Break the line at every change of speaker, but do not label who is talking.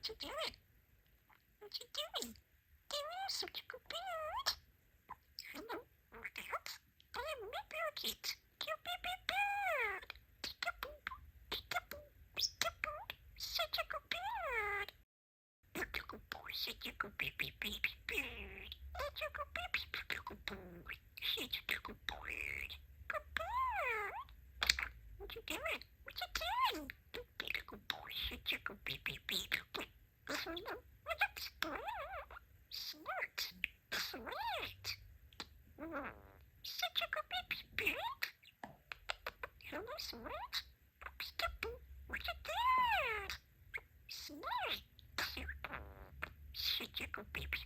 What you doing? What you doing? You're such a good bird. Hello, look out. I am a parakeet. You baby bird. Peekaboo, peekaboo, peekaboo. Such a good bird. Such a good boy, such a good baby bird. Such a good baby boy. Such a good bird. Good bird. What you doing? What you doing? You big good boy, such a good baby boy. Hello, what up, smart, sweet. Such a good baby bird. Hello, sweet. Peekaboo, what you doing? Smart. Such a good baby